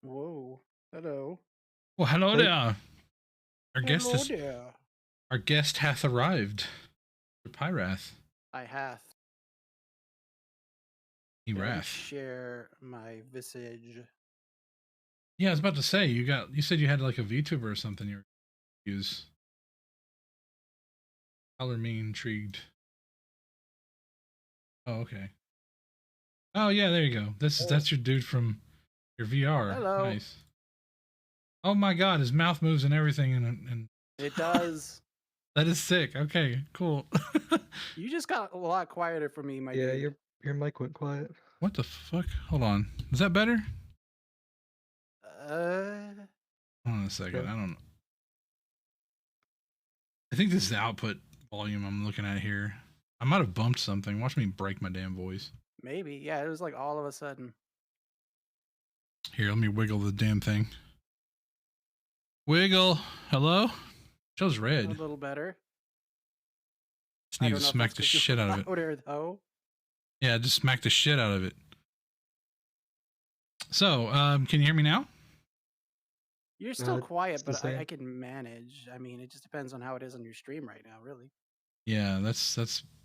Whoa. Hello. Well, hello Hey. there. Our guest Hello is there. our guest hath arrived. Pyrath. I hath. He Let me wrath. share my visage. Yeah, I was about to say you said you had like a VTuber or something you were use. Color me intrigued. Oh, okay. Oh yeah, there you go. That's your dude from your VR. Hello. Nice. Oh my god, his mouth moves and everything and It does. that is sick. Okay, cool. You just got a lot quieter for me, my dude. Yeah, your mic went quiet. What the fuck? Hold on. Is that better? Uh, Hold on a second. Sure. I don't know. I think this is the output volume I'm looking at here. I might have bumped something. Watch me break my damn voice. maybe. Yeah, it was like all of a sudden. Here, let me wiggle the damn thing. Wiggle. Hello? Shows A red. little better. Just need to smack the shit out of it. Louder, though. Yeah, just smack the shit out of it. So, can you hear me now? You're still quiet, it's the but I same. can manage. I mean, it just depends on how it is on your stream right now, really. Yeah, that's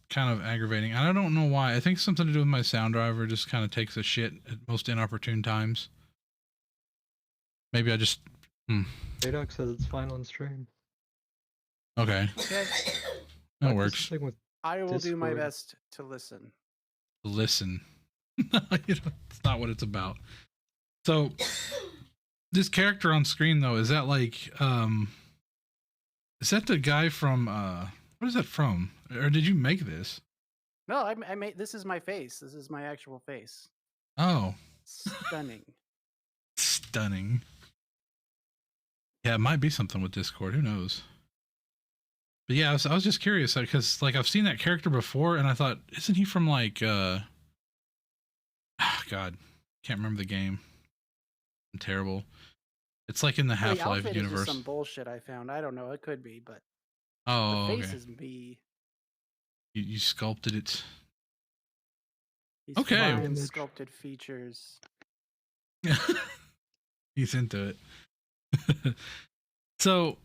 kind of aggravating. I don't know why. I think it's something to do with my sound driver. Just kind of takes a shit at most inopportune times. Maybe I just. Adoc says it's fine on stream. Okay. Okay. That works. I will do my Discord. best to listen. Listen. It's not what it's about. So, this character on screen though, is that like is that the guy from what is that from? Or did you make this? No, I made this is my face. This is my actual face. Oh, Stunning. stunning. Yeah, it might be something with Discord, who knows. But yeah, I was just curious because like I've seen that character before and I thought, isn't he from like God, can't remember the game. I'm terrible. It's like in the Half-Life outfit universe. Is just some bullshit I found. I don't know. It could be, but oh, the face okay. is me. You sculpted it. These okay. fine sculpted features. He's into it. So,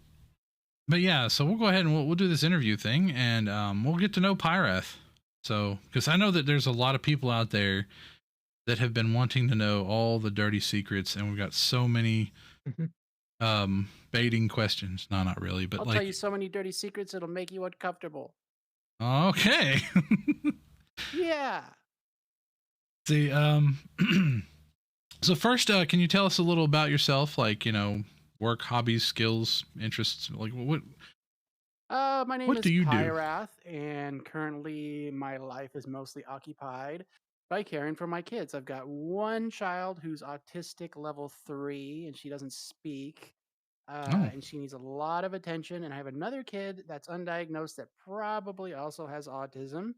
but yeah, so we'll go ahead and we'll do this interview thing, and we'll get to know Pyrath. So, because I know that there's a lot of people out there that have been wanting to know all the dirty secrets, and we've got so many baiting questions. No, not really, but I'll like tell you so many dirty secrets it'll make you uncomfortable. Okay. Yeah. See, so first, can you tell us a little about yourself, like, you know, work, hobbies, skills, interests, like what? My name is Pyrath, and currently my life is mostly occupied by caring for my kids. I've got one child who's autistic level 3, and she doesn't speak. And she needs a lot of attention. And I have another kid that's undiagnosed that probably also has autism.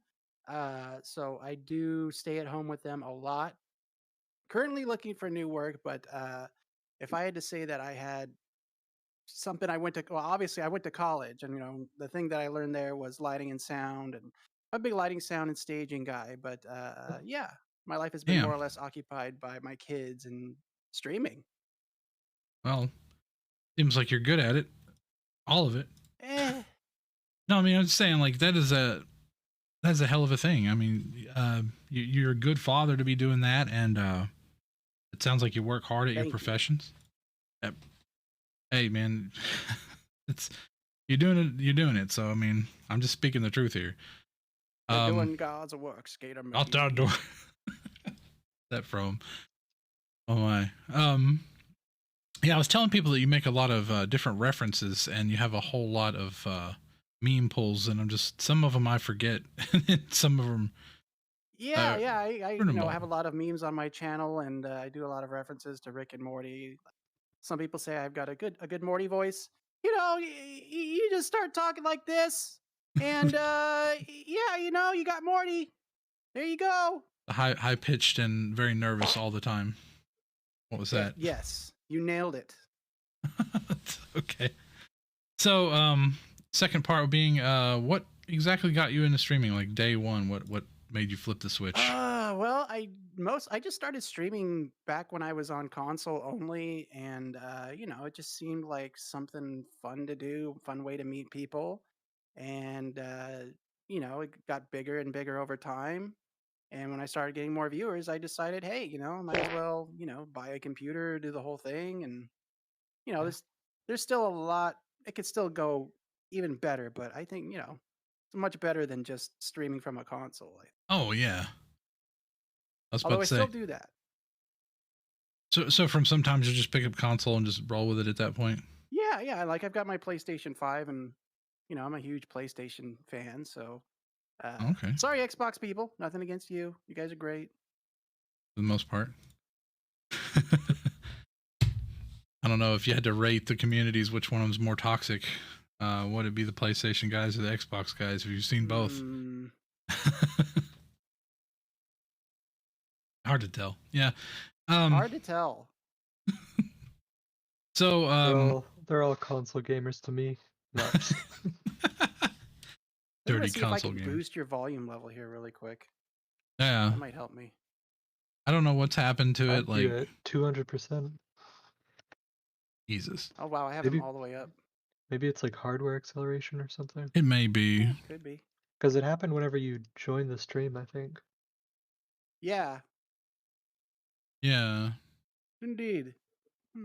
So I do stay at home with them a lot. Currently looking for new work, but if I had to say that I had something obviously I went to college, and the thing that I learned there was lighting and sound, and I'm a big lighting, sound, and staging guy. But yeah, my life has been more or less occupied by my kids and streaming. Well, seems like you're good at it. All of it. No, I mean, I'm just saying, like, that's a hell of a thing. I mean, you're a good father to be doing that, and it sounds like you work hard at your professions. Hey, man, you're doing it. So I mean, I'm just speaking the truth here. Doing God's work, skater. Out the door. That from? Oh my. Yeah, I was telling people that you make a lot of different references, and you have a whole lot of meme pulls, and some of them I forget, some of them. Yeah, I have a lot of memes on my channel, and I do a lot of references to Rick and Morty. Some people say I've got a good Morty voice. You just start talking like this, and yeah, you got Morty. There you go. High pitched and very nervous all the time. What was that? Yes, you nailed it. Okay. So, second part being, what exactly got you into streaming? Like day one, what made you flip the switch? Well, I just started streaming back when I was on console only, and it just seemed like something fun to do, fun way to meet people, and it got bigger and bigger over time. And when I started getting more viewers, I decided, hey, might as well, buy a computer, do the whole thing, and you know, Yeah. there's still a lot. It could still go even better, but I think it's much better than just streaming from a console. Oh yeah, I was about Although to I still say. do that. So from sometimes you just pick up console and just roll with it at that point. Yeah, yeah. Like I've got my PlayStation 5 and I'm a huge PlayStation fan, so Okay, sorry Xbox people, nothing against you. You guys are great. for the most part. I don't know if you had to rate the communities, which one of them's more toxic. Would it be the PlayStation guys or the Xbox guys? Have you seen both? Hard to tell. Yeah. Hard to tell. So they're all console gamers to me. No. Dirty see if I console can game. boost your volume level here really quick. Yeah. That might help me. I don't know what's happened to it. Like at 200%. Jesus. Oh wow, I have them all the way up. Maybe it's like hardware acceleration or something. It may be. Yeah, could be. Because it happened whenever you joined the stream, I think. Yeah. Yeah. Indeed.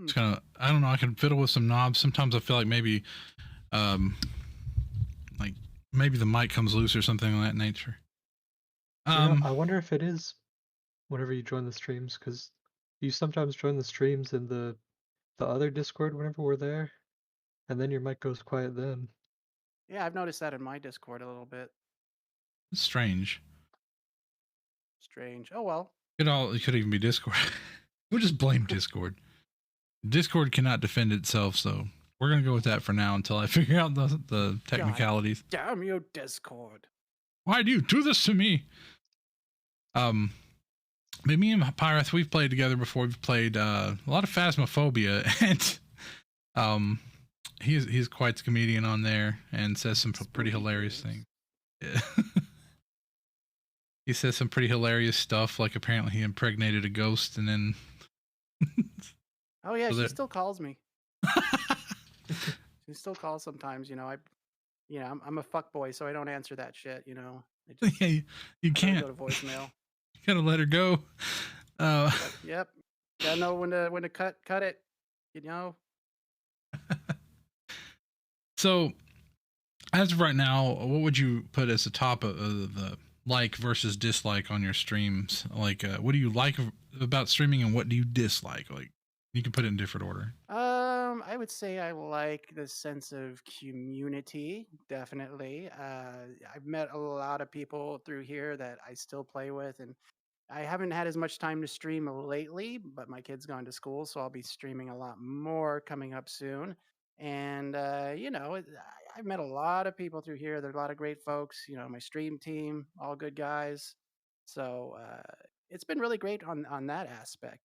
It's kind of, I don't know, I can fiddle with some knobs. Sometimes I feel like maybe like maybe the mic comes loose or something of that nature. I wonder if it is whenever you join the streams, because you sometimes join the streams in the other Discord whenever we're there, and then your mic goes quiet then. Yeah, I've noticed that in my Discord a little bit. It's strange. Strange. Oh well. It could even be Discord. We'll just blame Discord. Discord cannot defend itself, so we're gonna go with that for now until I figure out the technicalities. God damn you, Discord! Why do you do this to me? But me and Pyrath, we've played together before. We've played a lot of Phasmophobia, and he's quite the comedian on there and says some pretty hilarious things. Yeah. He says some pretty hilarious stuff, like apparently he impregnated a ghost, and then. Oh yeah, she still calls me. She still calls sometimes. I'm a fuck boy, so I don't answer that shit. Yeah, you can't go to voicemail. You gotta let her go. Yep. Gotta know when to cut it. So, as of right now, what would you put as the top of the like versus dislike on your streams? Like, what do you like about streaming, and what do you dislike? Like, you can put it in different order. I would say I like the sense of community, definitely. I've met a lot of people through here that I still play with, and I haven't had as much time to stream lately, but my kid's gone to school, so I'll be streaming a lot more coming up soon. And I've met a lot of people through here. There are a lot of great folks. My stream team, all good guys. So it's been really great on that aspect.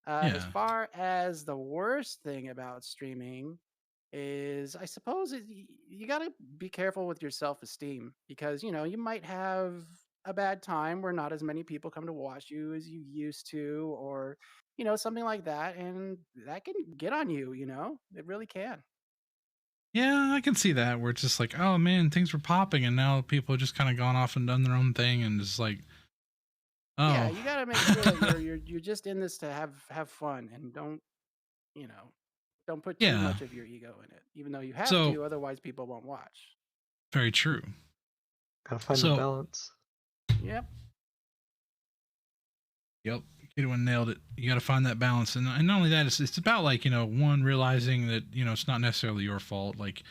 As far as the worst thing about streaming is, I suppose you got to be careful with your self-esteem because, you might have a bad time where not as many people come to watch you as you used to, or, something like that. And that can get on you, it really can. Yeah, I can see that where it's just like, oh man, things were popping, and now people have just kind of gone off and done their own thing, and just like, oh, yeah, you got to make sure that you're just in this to have fun, and don't put too much of your ego in it, even though you have to, otherwise people won't watch. Very true. Gotta find the balance. Yep. Kid one nailed it. You got to find that balance, and not only that, it's about like one realizing that it's not necessarily your fault. Like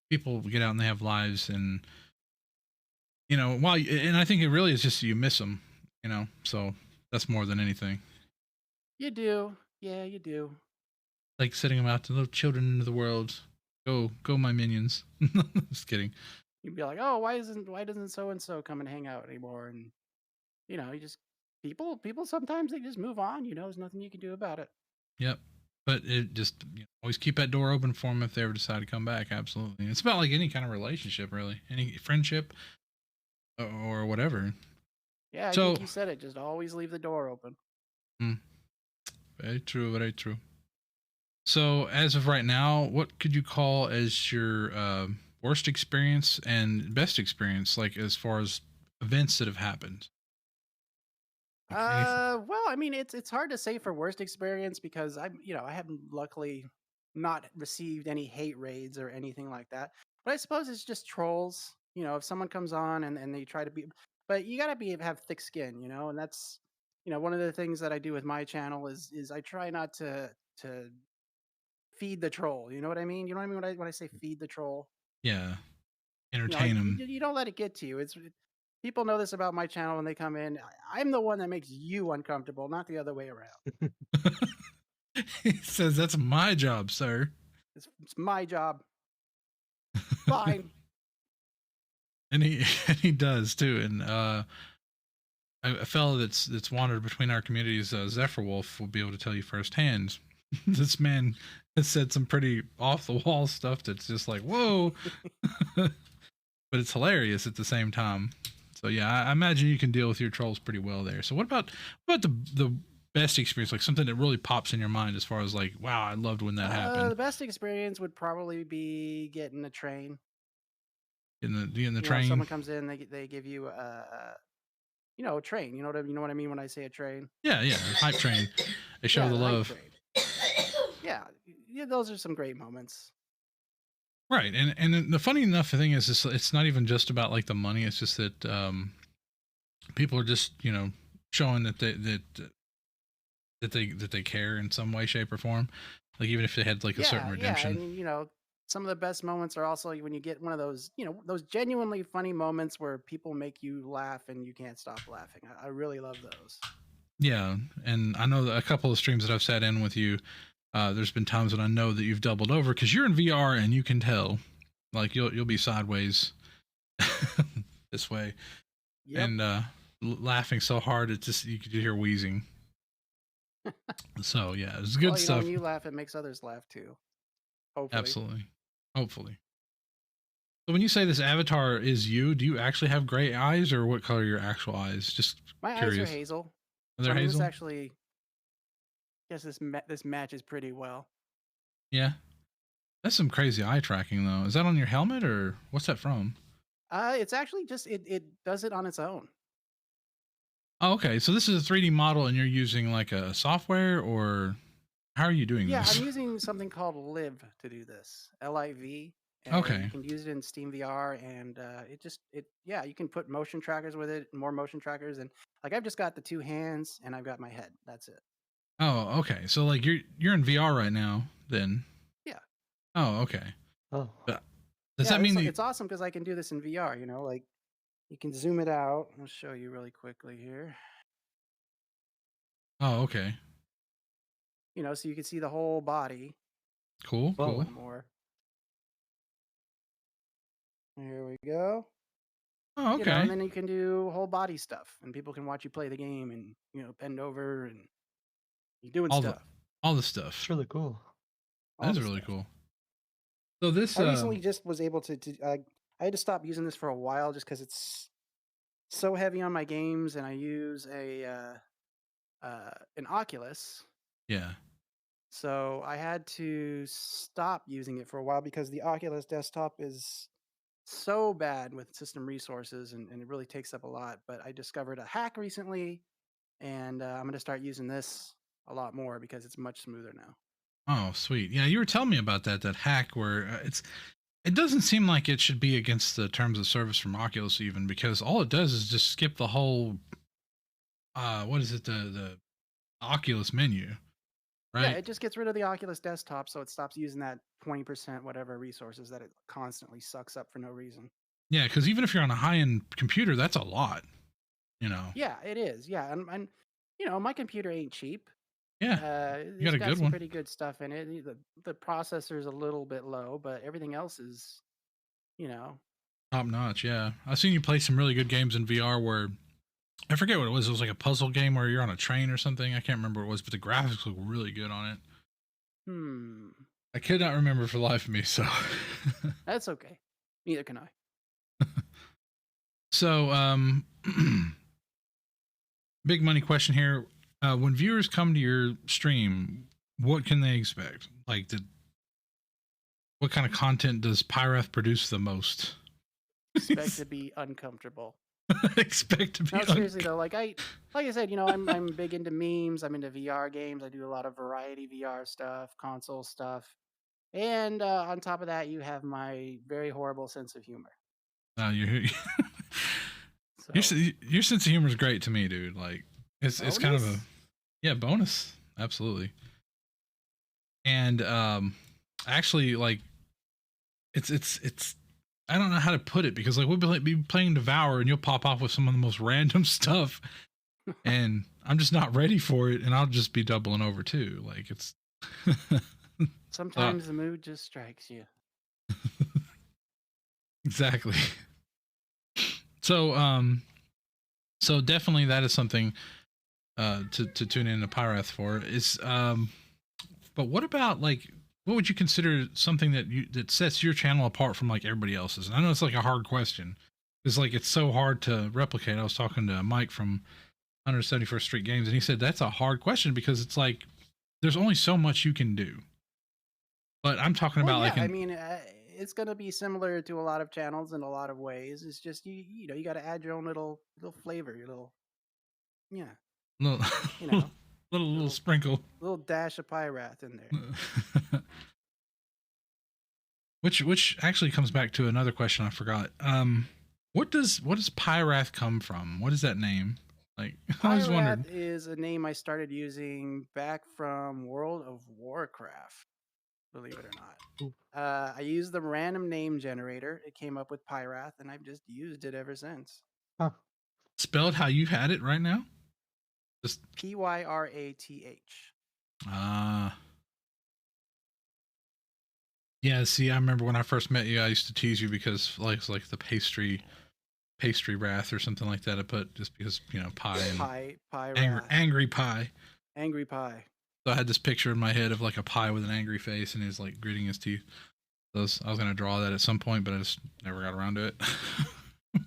people get out and they have lives, and and I think it really is just you miss them. So that's more than anything. You do, yeah, you do. Like setting them out to little children into the world. Go, my minions. Just kidding. You'd be like, oh, why doesn't so and so come and hang out anymore? And you just people sometimes they just move on. There's nothing you can do about it. Yep. But it just always keep that door open for them if they ever decide to come back. Absolutely. It's about like any kind of relationship, really, any friendship or whatever. Yeah, I think So, you said it. Just always leave the door open. mm, very true, very true. So, as of right now, what could you call as your worst experience and best experience, like as far as events that have happened? Like anything? Well, I mean, it's hard to say for worst experience because I haven't luckily not received any hate raids or anything like that. But I suppose it's just trolls. If someone comes on and they try to be, but you gotta have thick skin, and that's one of the things that I do with my channel is I try not to feed the troll. You know what I mean? You know what I mean when I say feed the troll? Yeah, Like entertain you, them. you don't let it get to you. People know this about my channel when they come in. I'm the one that makes you uncomfortable, not the other way around. He says that's my job, sir. It's my job. Fine. And he and he does too. And a fellow that's wandered between our communities, Zephyr Wolf, will be able to tell you firsthand. This man has said some pretty off the wall stuff that's just like whoa, but it's hilarious at the same time. So yeah, I imagine you can deal with your trolls pretty well there. So what about the best experience, like something that really pops in your mind as far as like, wow, I loved when that happened. The best experience would probably be getting a train. In the If train. someone comes in, they give you a train. You know what I mean when I say a train? Yeah, hype train. They show Yeah, the the hype love. train. Yeah, those are some great moments. Right, and the funny enough thing is, it's not even just about like the money. It's just that people are just showing that they care in some way, shape, or form. Like even if they had like a certain Yeah. I redemption. mean, some of the best moments are also when you get one of those, those genuinely funny moments where people make you laugh and you can't stop laughing. I really love those. Yeah, and I know that a couple of streams that I've sat in with you, there's been times when I know that you've doubled over because you're in VR and you can tell, like you'll be sideways this way, Yep. and laughing so hard it just you could hear wheezing. So yeah, it's good Well, stuff. when you laugh, it makes others laugh too. Hopefully. Absolutely, hopefully. So when you say this avatar is you, do you actually have gray eyes, or what color are your actual eyes? Just My eyes are curious. hazel. Are So they I mean, hazel? I guess this matches pretty well. Yeah, that's some crazy eye tracking though. Is that on your helmet or what's that from? It's actually just it does it on its own. Oh, okay. So this is a 3D model, and you're using like a software, or how are you doing Yeah, this? I'm using something called Live to do this. LIV. And you Okay. can use it in Steam VR, and you can put motion trackers with it, more motion trackers, and like I've just got the two hands and I've got my head. That's it. Oh, okay. So like you're in VR right now, then? Yeah. Oh, okay. Oh, Does that Yeah, mean that? it's awesome because I can do this in VR. Like you can zoom it out. I'll show you really quickly here. Oh, okay. So you can see the whole body. Cool. Whoa. Cool. One more. Here we go. Oh, okay. And then you can do whole body stuff, and people can watch you play the game, and bend over and you're doing stuff. All the stuff. It's really cool. That's really cool. So this I recently just was able to I had to stop using this for a while just because it's so heavy on my games, and I use an Oculus. Yeah. So I had to stop using it for a while because the Oculus desktop is so bad with system resources, and it really takes up a lot. But I discovered a hack recently, and I'm going to start using this a lot more because it's much smoother now. Oh, sweet. Yeah, you were telling me about that hack where it doesn't seem like it should be against the terms of service from Oculus even, because all it does is just skip the whole what is it, the Oculus menu, right? Yeah, it just gets rid of the Oculus desktop, so it stops using that 20% whatever resources that it constantly sucks up for no reason. Yeah, because even if you're on a high-end computer, that's a lot, Yeah, it is. Yeah, and my computer ain't cheap. Yeah, you got It's a got good some one. pretty good stuff in it. The processor's a little bit low, but everything else is, Top notch. Yeah, I've seen you play some really good games in VR where I forget what it was. It was like a puzzle game where you're on a train or something. I can't remember what it was, but the graphics look really good on it. I could not remember for the life of me, so that's okay. Neither can I. So big money question here. When viewers come to your stream, what can they expect? Like, what kind of content does Pyrath produce the most? Expect to be uncomfortable. Expect to be. No, seriously though, like I said, I'm big into memes. I'm into VR games. I do a lot of variety VR stuff, console stuff, and on top of that, you have my very horrible sense of humor. No, So, your sense of humor is great to me, dude. Like, it's kind of a bonus, absolutely. And actually, like, it's I don't know how to put it, because like we'll be playing Devour and you'll pop off with some of the most random stuff, and I'm just not ready for it, and I'll just be doubling over too. Like, it's sometimes the mood just strikes you. Exactly. So so definitely that is something to tune in to Pyrath for. Is but what about, like, what would you consider something that sets your channel apart from like everybody else's? And I know it's like a hard question. It's like, it's so hard to replicate. I was talking to Mike from 171st Street Games, and he said that's a hard question because it's like there's only so much you can do. But I'm talking about like I mean, it's going to be similar to a lot of channels in a lot of ways. It's just you got to add your own little flavor, your little little little sprinkle, little dash of Pyrath in there. Which actually comes back to another question I forgot. What does Pyrath come from? What is that name? Like, I always wondered. Pyrath is a name I started using back from World of Warcraft, believe it or not. I used the random name generator. It came up with Pyrath, and I've just used it ever since. Huh. Spelled how you had it right now? Just Pyrath. Yeah, see, I remember when I first met you, I used to tease you because like the pastry wrath or something like that. I put just because, pie and angry pie. Angry pie. So I had this picture in my head of like a pie with an angry face, and he's like gritting his teeth. So I was gonna draw that at some point, but I just never got around to it.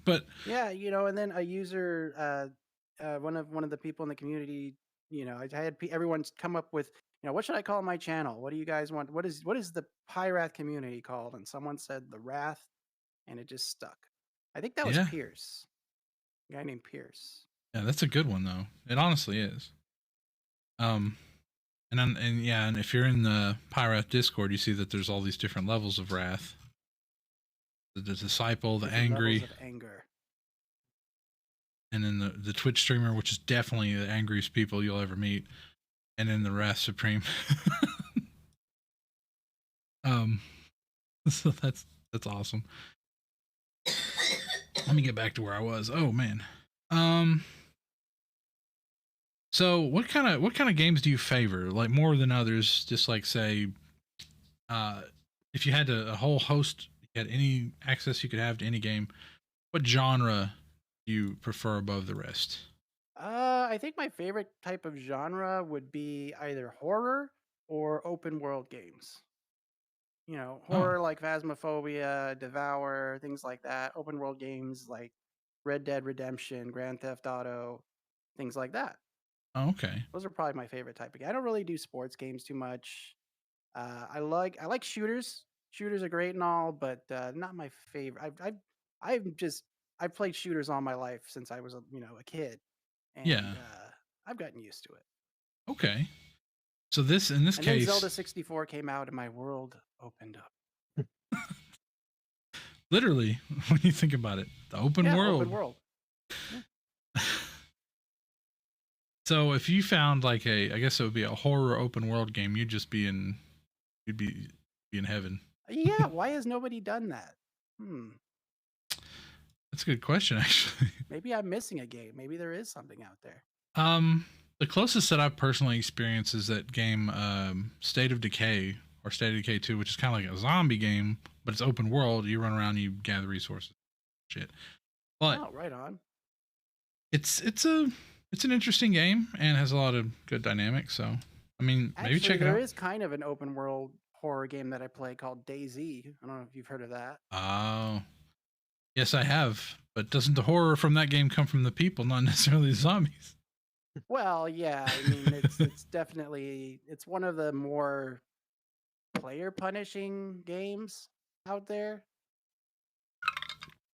But yeah, and then a user, one of the people in the community, I had everyone come up with, what should I call my channel? What do you guys want? What is the Pyrath community called? And someone said the Wrath, and it just stuck. I think that was Pierce, a guy named Pierce. Yeah, that's a good one though. It honestly is. And if you're in the Pyrath Discord, you see that there's all these different levels of wrath. The disciple, the angry, levels of anger, and then the Twitch streamer, which is definitely the angriest people you'll ever meet, and then the Wrath Supreme. So that's awesome. Let me get back to where I was. Oh man. So what kind of games do you favor, like more than others? Just like, say, if you had a whole host, you had any access you could have to any game, what genre do you prefer above the rest? I think my favorite type of genre would be either horror or open world games. Horror like Phasmophobia, Devour, things like that. Open world games like Red Dead Redemption, Grand Theft Auto, things like that. Oh, okay. Those are probably my favorite type of game. I don't really do sports games too much. I like shooters. Shooters are great and all, but not my favorite. I've played shooters all my life since I was a kid, and I've gotten used to it. Okay. So in this case, then Zelda 64 came out and my world opened up. Literally, when you think about it, the open world. Open world. Yeah. So if you found like I guess it would be a horror open world game, you'd be in heaven. Yeah, why has nobody done that? That's a good question, actually. Maybe I'm missing a game. Maybe there is something out there. The closest that I've personally experienced is that game, State of Decay, or State of Decay 2, which is kind of like a zombie game, but it's open world. You run around, you gather resources, shit. But right on. It's an interesting game and has a lot of good dynamics. So, I mean, maybe check it out. There is kind of an open world horror game that I play called DayZ. I don't know if you've heard of that. Oh, yes, I have. But doesn't the horror from that game come from the people, not necessarily the zombies? Well, yeah, I mean, it's definitely it's one of the more player punishing games out there.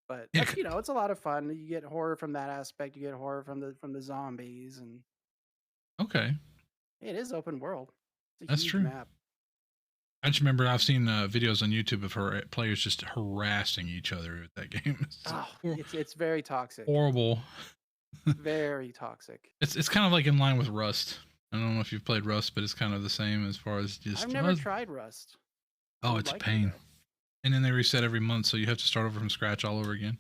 But Yeah. that's it's a lot of fun. You get horror from that aspect. You get horror from the zombies, and Okay, it is open world. It's a that's huge true. map. I just remember I've seen videos on YouTube of her players just harassing each other at that game. It's very toxic. Horrible. Very toxic. It's kind of like in line with Rust. I don't know if you've played Rust, but it's kind of the same as far as just. I've never tried Rust. Oh, it's a pain. And then they reset every month, so you have to start over from scratch all over again.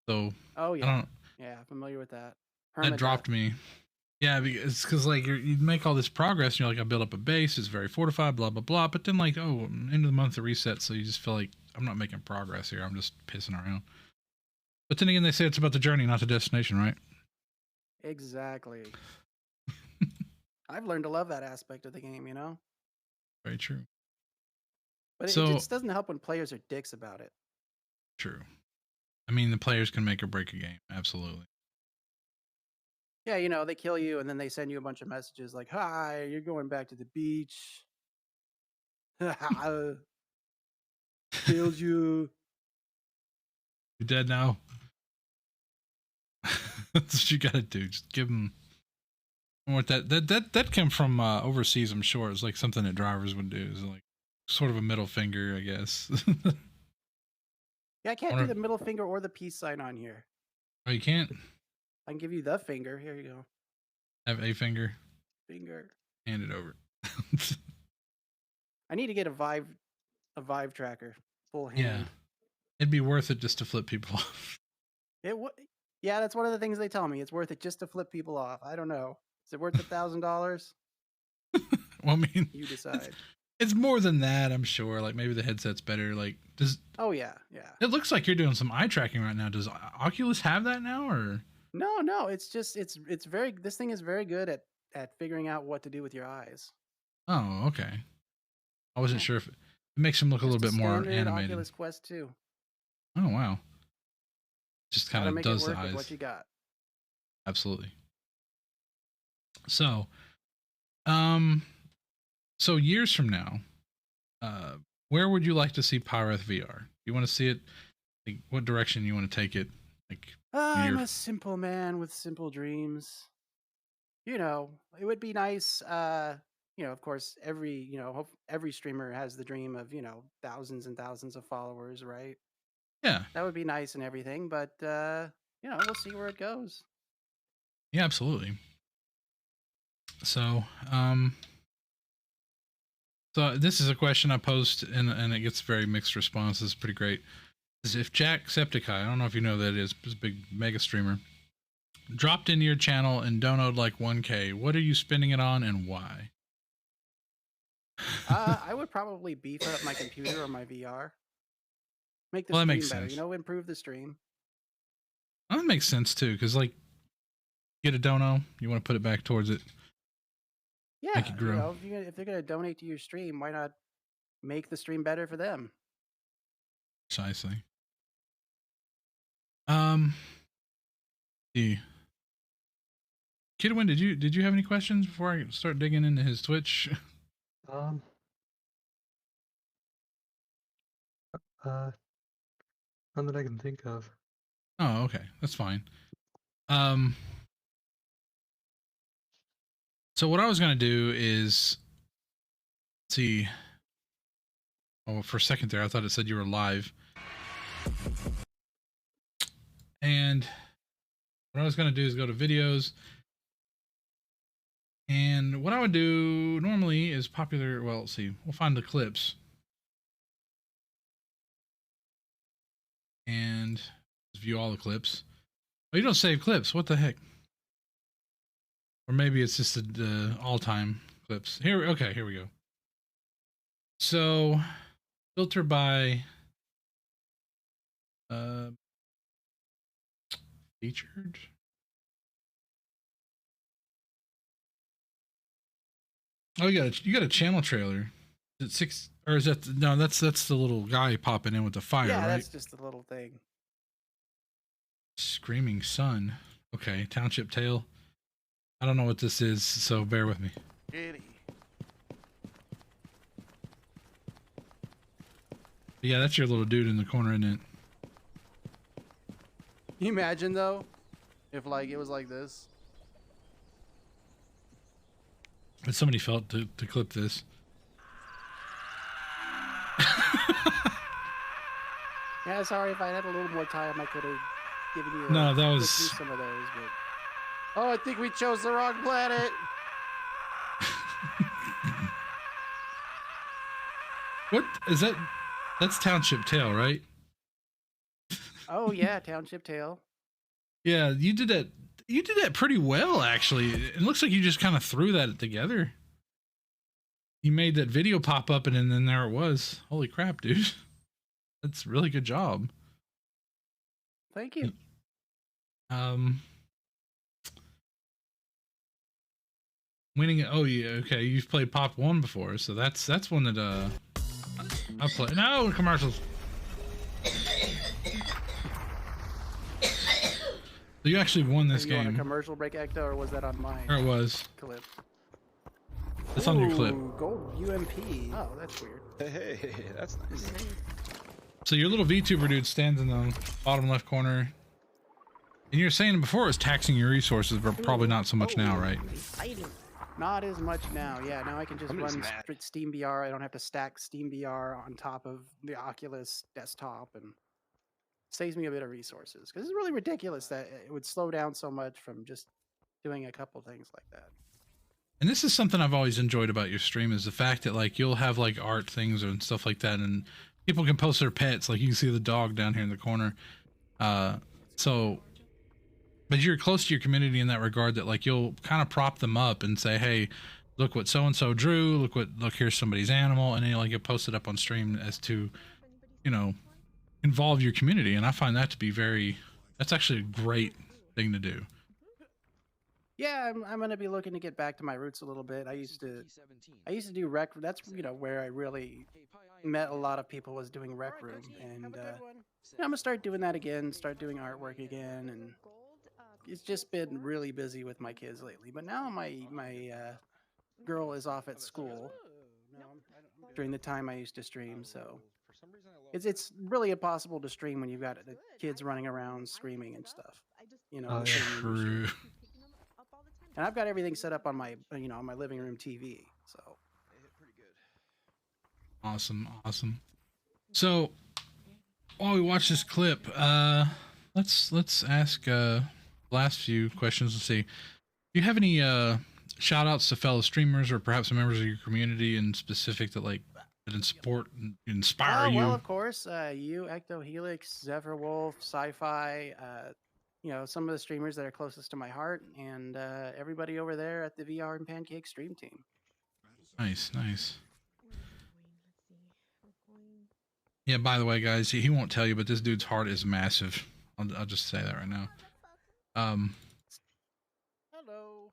So. Oh yeah. Yeah, familiar with that. That dropped me. Yeah, because like you make all this progress, and you're like, I build up a base, it's very fortified, blah blah blah. But then like, oh, end of the month the reset, so you just feel like I'm not making progress here. I'm just pissing around. But then again, they say it's about the journey, not the destination, right? Exactly. I've learned to love that aspect of the game, Very true. But it just doesn't help when players are dicks about it. True. I mean, the players can make or break a game. Absolutely. Yeah, they kill you and then they send you a bunch of messages like, "Hi, you're going back to the beach. Killed you. You're dead now." That's what you gotta do. Just give them. What that came from overseas, I'm sure. It's like something that drivers would do. Is like sort of a middle finger, I guess. Yeah, I can't do the middle finger or the peace sign on here. Oh, you can't? I can give you the finger. Here you go. Have a finger. Finger. Hand it over. I need to get a Vive tracker, full hand. Yeah, it'd be worth it just to flip people off. Yeah, that's one of the things they tell me. It's worth it just to flip people off. I don't know. Is it worth $1,000? Well, I mean, you decide. It's more than that, I'm sure. Like maybe the headset's better. Like Oh yeah. It looks like you're doing some eye tracking right now. Does Oculus have that now, or? No. It's just it's very. This thing is very good at figuring out what to do with your eyes. Oh, okay. I wasn't sure if it makes them look a little bit more animated. Oculus Quest 2. Oh wow. Just kind of does the eyes. What you got? Absolutely. So, so years from now, where would you like to see PyrathVR? You want to see it? Like, what direction you want to take it? Like, I'm a simple man with simple dreams. It would be nice. Of course, every streamer has the dream of thousands and thousands of followers, right? Yeah, that would be nice and everything, but we'll see where it goes. Yeah, absolutely. So, so this is a question I post, and it gets very mixed responses. Pretty great. Is if Jacksepticeye, I don't know if you know who that is, he's a big mega streamer, dropped into your channel and donated like 1K, what are you spending it on and why? I would probably beef up my computer or my VR. Make the stream better, improve the stream. That makes sense too, because like, get a dono, you want to put it back towards it. Yeah, make it grow. If they're gonna donate to your stream, why not make the stream better for them? Precisely. See. Kidwin, did you have any questions before I start digging into his Twitch? None that I can think of. Oh, okay, that's fine. So what I was gonna do is see. Oh, for a second there, I thought it said you were live. And what I was gonna do is go to videos. And what I would do normally is popular. Well, let's see. We'll find the clips. And view all the clips. Oh, you don't save clips. What the heck? Or maybe it's just the all-time clips. Okay, here we go. So, filter by featured. Oh, you got a channel trailer. Is it 6 or is that no? That's the little guy popping in with the fire. Yeah, right? That's just the little thing. Screaming sun. Okay, Township Tale. I don't know what this is, so bear with me. Kitty. Yeah, that's your little dude in the corner, isn't it? Can you imagine though, if like it was like this? But somebody felt to clip this. Yeah, sorry, if I had a little more time, I could have given you. No, that was some of those. But oh, I think we chose the wrong planet. What is that? That's Township Tail, right? Oh yeah, Township Tail. Yeah, you did that. You did that pretty well, actually. It looks like you just kind of threw that together. You made that video pop up, and then there it was. Holy crap, dude! That's a really good job. Thank you. Winning. Oh yeah, okay. You've played Pop 1 before, so that's one that I play. No commercials. So you actually won this game. On a commercial break, Ecto, or was that on my? Or it was. Clip. It's on your clip. Gold UMP. Oh, that's weird. Hey, that's nice. So your little VTuber dude stands in the bottom left corner. And you're saying before it was taxing your resources, but probably not so much now, right? Not as much now. Yeah, now I can just run Steam VR. I don't have to stack Steam VR on top of the Oculus desktop, and saves me a bit of resources. Because it's really ridiculous that it would slow down so much from just doing a couple things like that. And this is something I've always enjoyed about your stream, is the fact that like you'll have like art things and stuff like that, and people can post their pets. Like you can see the dog down here in the corner. But you're close to your community in that regard, that like you'll kind of prop them up and say, hey, look what so and so drew, look here's somebody's animal, and then like you post it up on stream as to, you know, involve your community. And I find that to be that's actually a great thing to do. Yeah, I'm going to be looking to get back to my roots a little bit. I used to do rec. That's, you know, where I really met a lot of people, was doing rec room. And I'm going to start doing that again, start doing artwork again. And it's just been really busy with my kids lately. But now my girl is off at school during the time I used to stream. So it's really impossible to stream when you've got the kids running around screaming and stuff. You know, True. And I've got everything set up on my, you know, on my living room TV. So awesome. So while we watch this clip, let's ask last few questions and see. Do you have any shout outs to fellow streamers, or perhaps members of your community in specific that like that support and inspire you? Well, of course, you, Ecto Helix, Zephyr Wolf, Sci-Fi, you know, some of the streamers that are closest to my heart, and everybody over there at the VR and Pancake stream team. Nice. Yeah, by the way, guys, he won't tell you, but this dude's heart is massive. I'll just say that right now. Hello.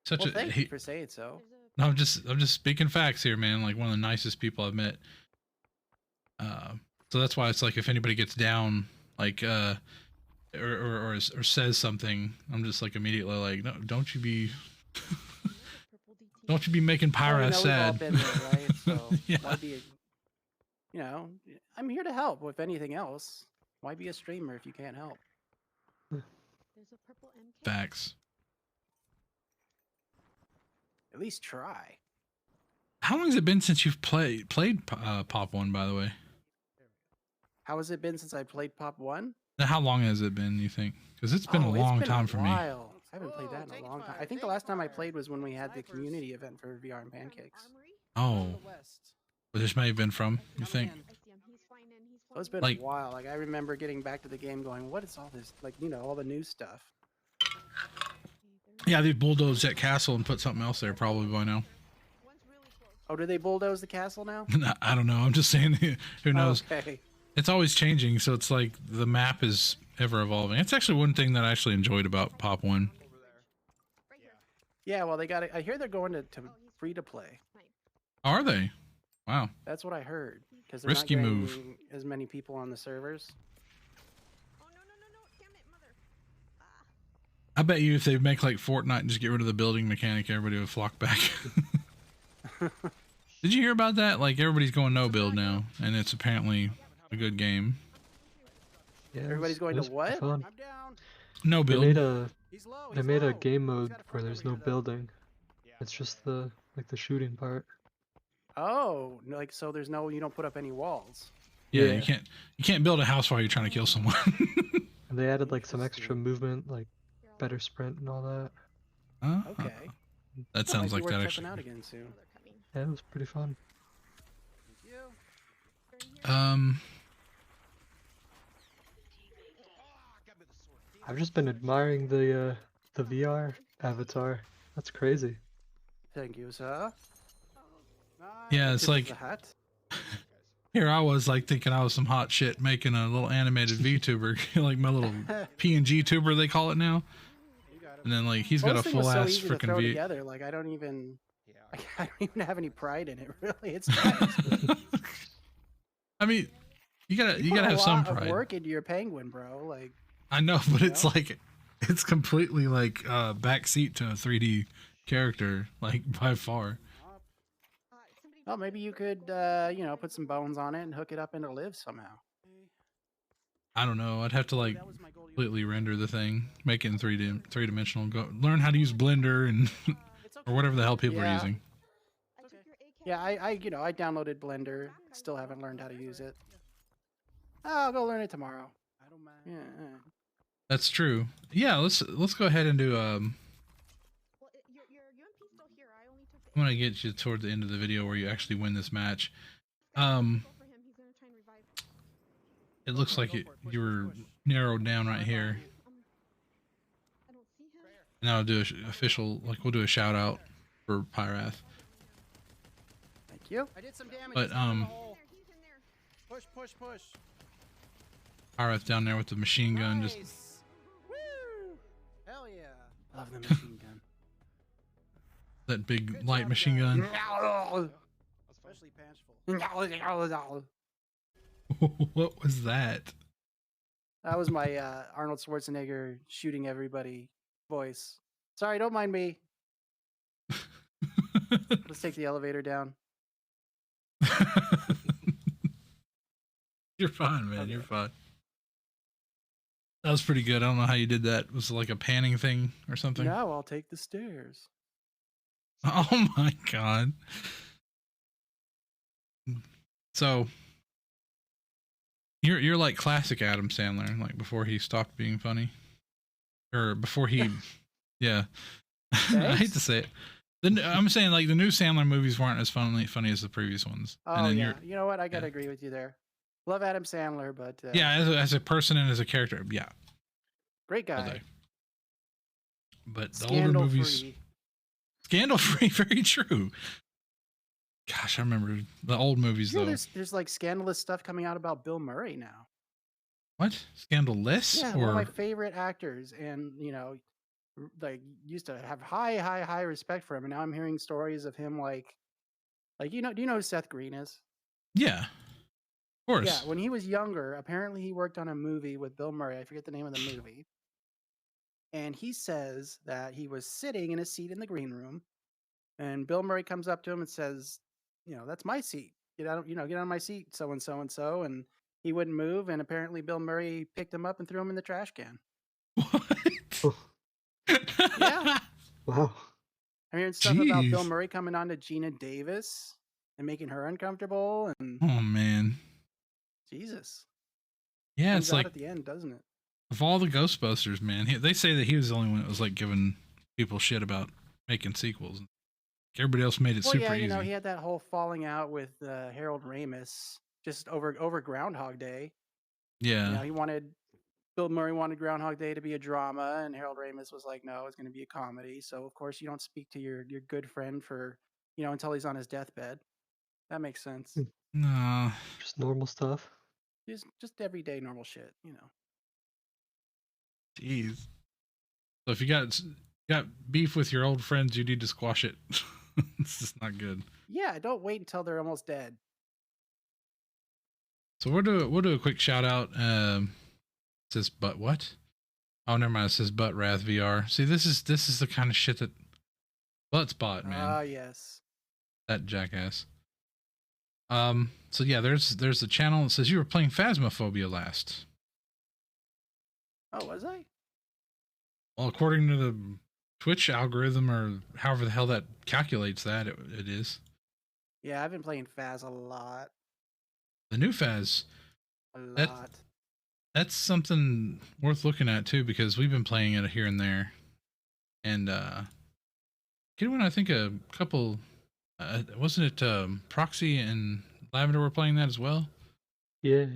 Thank you for saying so. No, I'm just speaking facts here, man. Like one of the nicest people I've met. So that's why it's like if anybody gets down, like or says something, I'm just like immediately like, no, don't you be making Pyrath sad. We've all been there, right? So yeah. Why be you know, I'm here to help. If anything else, why be a streamer if you can't help? Facts. At least try. How long has it been since you've played Pop 1, by the way? How has it been since I played Pop 1? Now, how long has it been, you think? Because it's been a long time for me. I haven't played that in a long time. I think the last time I played was when we had the community event for VR and Pancakes. Oh. But this may have been from, you think? So it's been a while. Like, I remember getting back to the game going, what is all this? Like, you know, all the new stuff. Yeah, they bulldozed that castle and put something else there probably by now. Oh, did they bulldoze the castle now? I don't know. I'm just saying, who knows? Okay. It's always changing, so it's like the map is ever evolving. It's actually one thing that I actually enjoyed about Pop 1. Yeah, well, they got it. I hear they're going to free to play. Are they? Wow. That's what I heard. Because risky move. As many people on the servers. I bet you if they make like Fortnite and just get rid of the building mechanic, everybody would flock back. Did you hear about that? Like everybody's going no build now, and it's apparently a good game. Yeah, Everybody's going to what? Fun. I'm down. No build. They made a game mode where there's no building. It's just the shooting part. Oh, like so there's no, you don't put up any walls. Yeah, you can't build a house while you're trying to kill someone. And they added like some extra movement, like better sprint and all that. Okay. That sounds like that actually. Out again soon. Yeah, it was pretty fun. I've just been admiring the VR avatar. That's crazy. Thank you, sir. Yeah, it's like here I was like thinking I was some hot shit making a little animated VTuber, like my little PNG tuber they call it now. And then like he's got a full ass freaking V. Together. Like I don't even have any pride in it. Really, it's nice. I mean, you gotta have some pride. Of work into your penguin, bro. Like I know, but it's like it's completely like backseat to a 3D character, like by far. Oh, maybe you could, you know, put some bones on it and hook it up into Live somehow. I don't know. I'd have to like completely render the thing, make it in three-dimensional. Go learn how to use Blender and or whatever the hell people are using. Yeah, I you know, I downloaded Blender. Still haven't learned how to use it. I'll go learn it tomorrow. I don't mind. Yeah. That's true. Yeah, let's go ahead and do I'm gonna get you toward the end of the video where you actually win this match. It looks like you were narrowed down right here. Now I'll do an official, like we'll do a shout out for Pyrath. Thank you. I did some damage. But push. Pyrath down there with the machine gun, just. Woo! Hell yeah! Love the machine gun. That big light machine gun. Especially Panchful. What was that? That was my Arnold Schwarzenegger shooting everybody voice. Sorry, don't mind me. Let's take the elevator down. You're fine, man. Okay. You're fine. That was pretty good. I don't know how you did that. Was it like a panning thing or something? Now I'll take the stairs. Oh my god. So you're like classic Adam Sandler, like before he stopped being funny. Or before he yeah. I hate to say it. I'm saying like the new Sandler movies weren't as funny as the previous ones. Oh, and then yeah. You know what? I gotta agree with you there. Love Adam Sandler, but yeah, as a person and as a character, yeah. Great guy. But the older movies, scandal free, very true. Gosh, I remember the old movies though. There's like scandalous stuff coming out about Bill Murray now. What? Scandalous? Yeah, one of my favorite actors, and you know, like used to have high respect for him, and now I'm hearing stories of him like you know, do you know who Seth Green is? Yeah. Of course. Yeah, when he was younger, apparently he worked on a movie with Bill Murray. I forget the name of the movie. And he says that he was sitting in a seat in the green room, and Bill Murray comes up to him and says, you know, that's my seat. Get out, you know, get on my seat, so and so and so. And he wouldn't move, and apparently Bill Murray picked him up and threw him in the trash can. What? Yeah. Wow. I'm hearing stuff about Bill Murray coming on to Gina Davis and making her uncomfortable. And oh man. Jesus. Yeah, it's like at the end, doesn't it? Of all the Ghostbusters, man, they say that he was the only one that was like giving people shit about making sequels. Everybody else made it super easy. You know, he had that whole falling out with Harold Ramis just over Groundhog Day. Yeah. You know, Bill Murray wanted Groundhog Day to be a drama, and Harold Ramis was like, no, it's going to be a comedy. So of course you don't speak to your good friend for, you know, until he's on his deathbed. That makes sense. No, just normal stuff. Just everyday normal shit, you know. Jeez. So if you got beef with your old friends, you need to squash it. It's just not good. Yeah, don't wait until they're almost dead. So we'll do a quick shout out. It says, but what? Oh, never mind. It says PyrathVR. See, this is the kind of shit that Butts bought, man. Ah, yes. That jackass. So yeah, there's the channel that says you were playing Phasmophobia last. Oh, was I? Well, according to the Twitch algorithm, or however the hell that calculates that, it is. Yeah, I've been playing Phas a lot. The new Phas. A lot. That's something worth looking at too, because we've been playing it here and there. And Kidwin, I think a couple, wasn't it Proxy and Lavender were playing that as well? Yeah.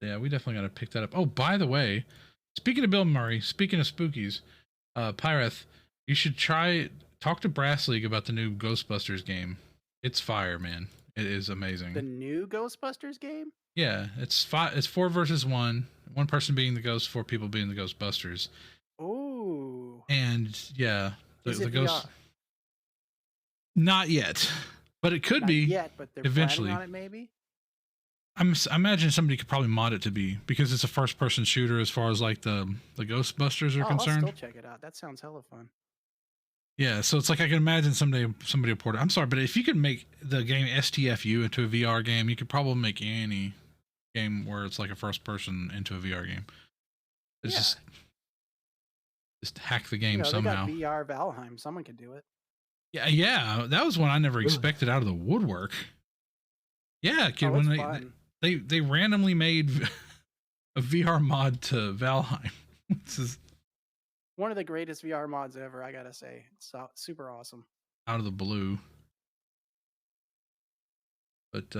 Yeah, we definitely got to pick that up. Oh, by the way, speaking of Bill Murray, speaking of spookies, Pyrath, you should talk to Brass League about the new Ghostbusters game. It's fire, man. It is amazing. The new Ghostbusters game? Yeah, it's 4 versus 1. One person being the ghost, 4 people being the Ghostbusters. Ooh. And yeah, the ghost. Not yet, but it could Not be yet, but they're eventually. planning on it, maybe. I imagine somebody could probably mod it to be, because it's a first-person shooter as far as like the Ghostbusters are concerned. I'll still check it out. That sounds hella fun. Yeah, so it's like I can imagine someday somebody will port it. I'm sorry, but if you could make the game STFU into a VR game, you could probably make any game where it's like a first-person into a VR game. It's just hack the game somehow. They got VR Valheim. Someone could do it. Yeah, that was one I never expected out of the woodwork. Yeah, kid, when they randomly made a VR mod to Valheim. This is one of the greatest VR mods ever, I gotta say. It's super awesome. Out of the blue. But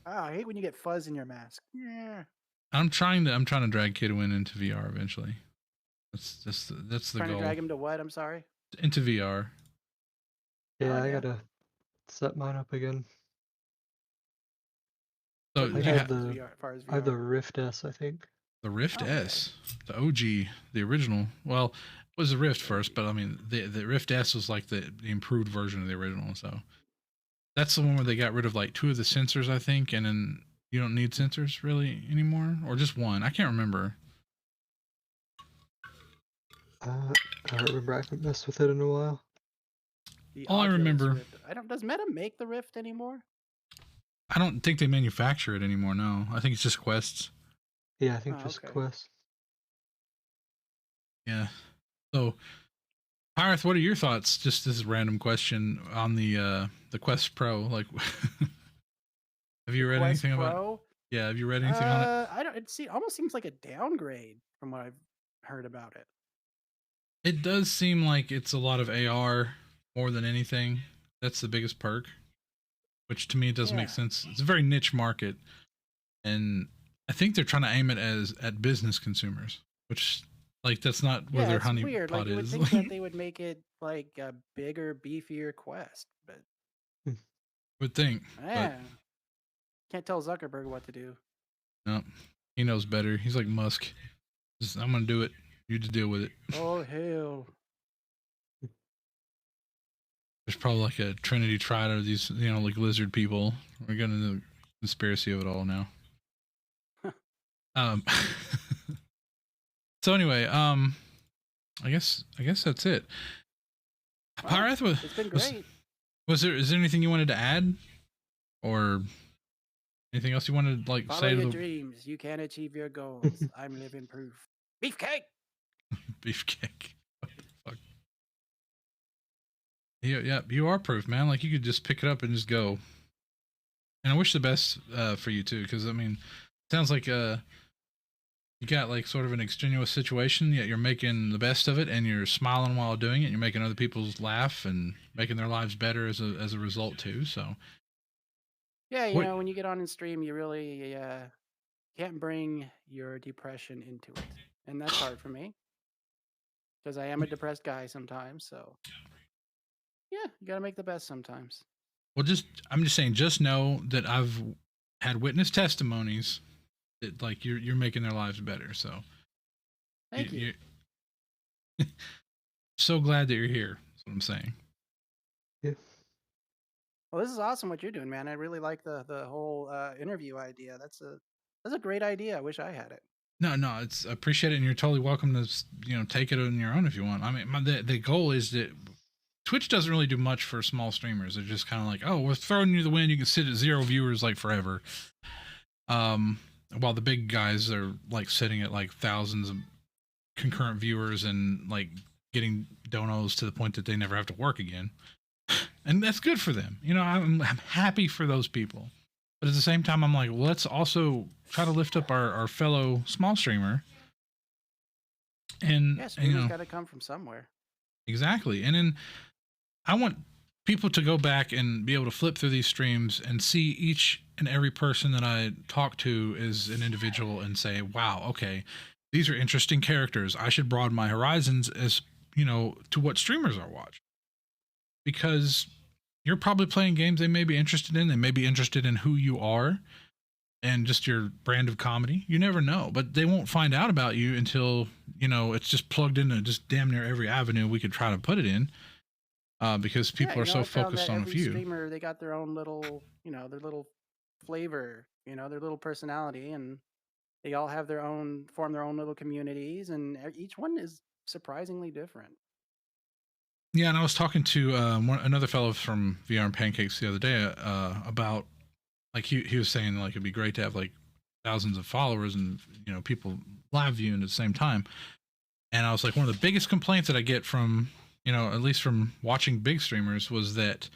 I hate when you get fuzz in your mask. Yeah. I'm trying to drag Kidwin into VR eventually. That's the trying goal. To drag him to what? I'm sorry. Into VR. Yeah, I gotta set mine up again. So I have the Rift S, I think. The Rift S, the OG, the original. Well, it was the Rift first, but I mean the Rift S was like the improved version of the original. So that's the one where they got rid of like 2 of the sensors, I think, and then you don't need sensors really anymore, or just 1. I can't remember. I don't remember. I haven't messed with it in a while. All I remember. Does Meta make the Rift anymore? I don't think they manufacture it anymore. No, I think it's just Quests. Yeah, I think just Quests. Yeah. So, Pyrath, what are your thoughts? Just this random question on the Quest Pro. Like, have you read anything about? Yeah, have you read anything on it? I don't. It almost seems like a downgrade from what I've heard about it. It does seem like it's a lot of AR more than anything. That's the biggest perk, which to me does make sense. It's a very niche market, and I think they're trying to aim it at business consumers, which like that's not where their honey weird. pot you is. Would think that they would make it like a bigger, beefier Quest, but would think. Yeah, can't tell Zuckerberg what to do. No, he knows better. He's like Musk. I'm gonna do it. You just deal with it. Oh hell! There's probably like a Trinity triad of these, like lizard people. We're getting into the conspiracy of it all now. So anyway, I guess that's it. Well, Pyrath, it's been great. Is there anything you wanted to add, or anything else you wanted to follow say to your dreams? You can achieve your goals. I'm living proof. Beefcake. Beefcake. What the fuck? Yeah, you are proof, man. Like you could just pick it up and just go. And I wish the best for you too, because I mean, it sounds like you got like sort of an extenuous situation, yet you're making the best of it, and you're smiling while doing it. You're making other people's laugh and making their lives better as a result too. So yeah, you know, when you get on and stream, you really can't bring your depression into it, and that's hard for me because I am a depressed guy sometimes. So yeah, you got to make the best sometimes. Well, I'm just saying, just know that I've had witness testimonies that like you're making their lives better. So thank you. So glad that you're here. That's what I'm saying. Yeah. Well, this is awesome what you're doing, man. I really like the whole interview idea. That's a great idea. I wish I had it. No, it's appreciate it, and you're totally welcome to take it on your own if you want. I mean, the goal is that Twitch doesn't really do much for small streamers. They're just kind of like, oh, we're throwing you the wind. You can sit at 0 viewers like forever. While the big guys are like sitting at like thousands of concurrent viewers and like getting donos to the point that they never have to work again, and that's good for them. I'm happy for those people. But at the same time, I'm like, well, let's also try to lift up our fellow small streamer. And streamers got to come from somewhere. Exactly. And then I want people to go back and be able to flip through these streams and see each and every person that I talk to as an individual and say, wow, okay, these are interesting characters. I should broaden my horizons as, to what streamers are watching. Because you're probably playing games they may be interested in. They may be interested in who you are and just your brand of comedy. You never know, but they won't find out about you until, it's just plugged into just damn near every avenue we could try to put it in. Because people are so focused on a few. Streamer, they got their own little, their little flavor, their little personality, and they all have form their own little communities, and each one is surprisingly different. Yeah, and I was talking to another fellow from VR and Pancakes the other day about, like, he was saying, like, it'd be great to have, like, thousands of followers and, people live viewing at the same time. And I was like, one of the biggest complaints that I get from, at least from watching big streamers, was that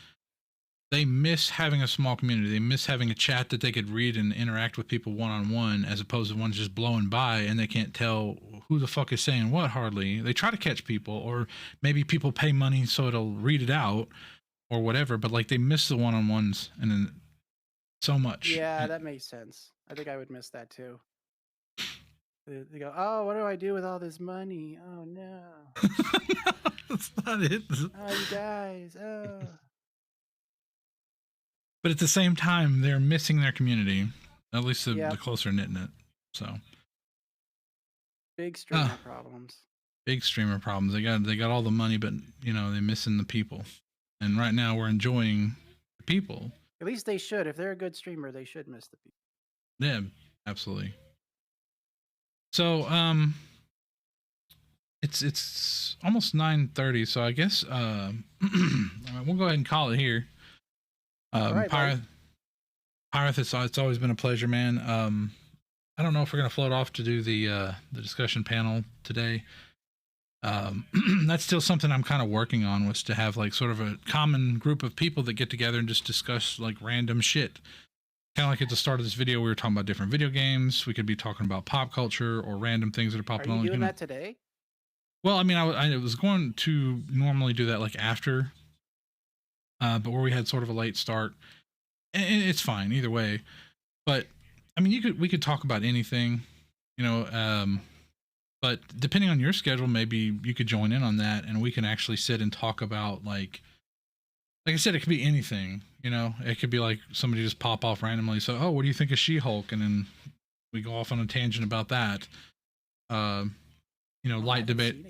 they miss having a small community. They miss having a chat that they could read and interact with people one-on-one, as opposed to ones just blowing by and they can't tell who the fuck is saying what hardly. They try to catch people, or maybe people pay money so it'll read it out or whatever, but like they miss the one-on-ones and then so much. Yeah, that makes sense. I think I would miss that too. They go, oh, what do I do with all this money? Oh, no. That's not it. Oh, you guys. Oh. But at the same time, they're missing their community, at least the closer knit knit. So big streamer problems. Big streamer problems. They got all the money, but they're missing the people. And right now, we're enjoying the people. At least they should. If they're a good streamer, they should miss the people. Yeah, absolutely. So it's almost 9:30. So I guess we'll go ahead and call it here. Right, Pyrath, it's always been a pleasure, man. I don't know if we're gonna float off to do the discussion panel today. That's still something I'm kind of working on, was to have like sort of a common group of people that get together and just discuss like random shit. Kind of like at the start of this video, we were talking about different video games. We could be talking about pop culture or random things that are popping on. Are you doing that today? Well, I mean, I was going to normally do that like after. But where we had sort of a late start, and it's fine either way. But I mean, we could talk about anything, but depending on your schedule, maybe you could join in on that, and we can actually sit and talk about like I said, it could be anything. It could be like somebody just pop off randomly. So, oh, what do you think of She-Hulk? And then we go off on a tangent about that. Light debate.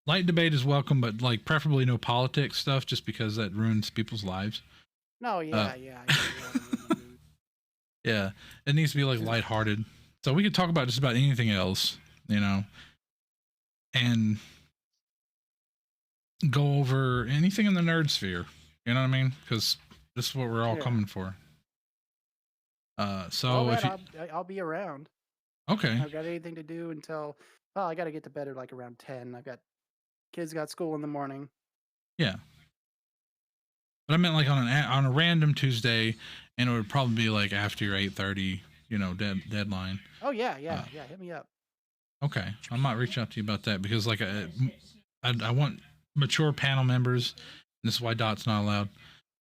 Light debate is welcome, but like preferably no politics stuff, just because that ruins people's lives. No, yeah. Yeah, it needs to be like lighthearted. So we could talk about just about anything else, and go over anything in the nerd sphere. You know what I mean? Because this is what we're all coming for. So if I'll be around. Okay. I've got anything to do until I got to get to bed at like around 10. Kids got school in the morning. Yeah. But I meant like on a random Tuesday, and it would probably be like after your 8:30, deadline. Oh yeah. Hit me up. Okay, I might reach out to you about that, because like I want mature panel members. And this is why Dot's not allowed.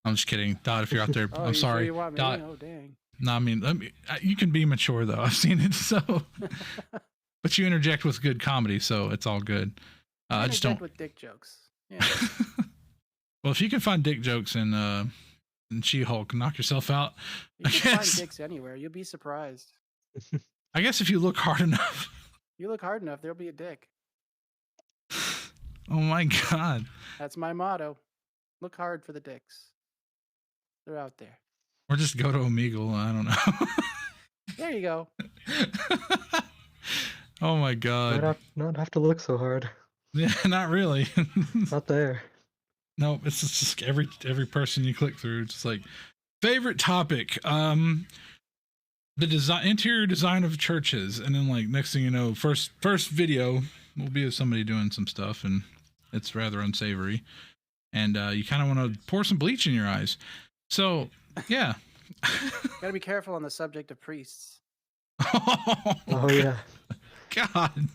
I'm just kidding, Dot. If you're out there, I'm sorry, sure Dot. Oh dang. No, I mean, you can be mature though. I've seen it. So, but you interject with good comedy, so it's all good. I just don't with dick jokes. Yeah. Well, if you can find dick jokes in She-Hulk, knock yourself out. You can find dicks anywhere. You'll be surprised. I guess if you look hard enough. You look hard enough, there'll be a dick. Oh my God. That's my motto. Look hard for the dicks. They're out there. Or just go to Omegle. I don't know. There you go. Oh my god. Not have to look so hard. Yeah, not really. Not there. No, it's just every person you click through. It's like favorite topic. The interior design of churches, and then like next thing you know, first video will be of somebody doing some stuff, and it's rather unsavory, and you kind of want to pour some bleach in your eyes. So yeah, gotta be careful on the subject of priests. Oh yeah. God.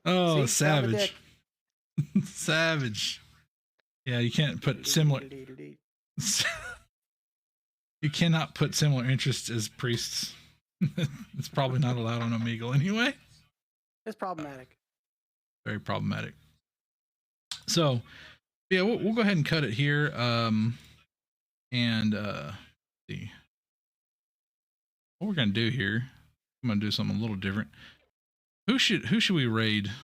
Oh, See? savage. Savage. Yeah, you can't put similar. You cannot put similar interests as priests. It's probably not allowed on Omegle anyway. It's problematic. Very problematic. So, yeah, we'll go ahead and cut it here. And see what we're gonna do here. I'm gonna do something a little different. Who should we raid?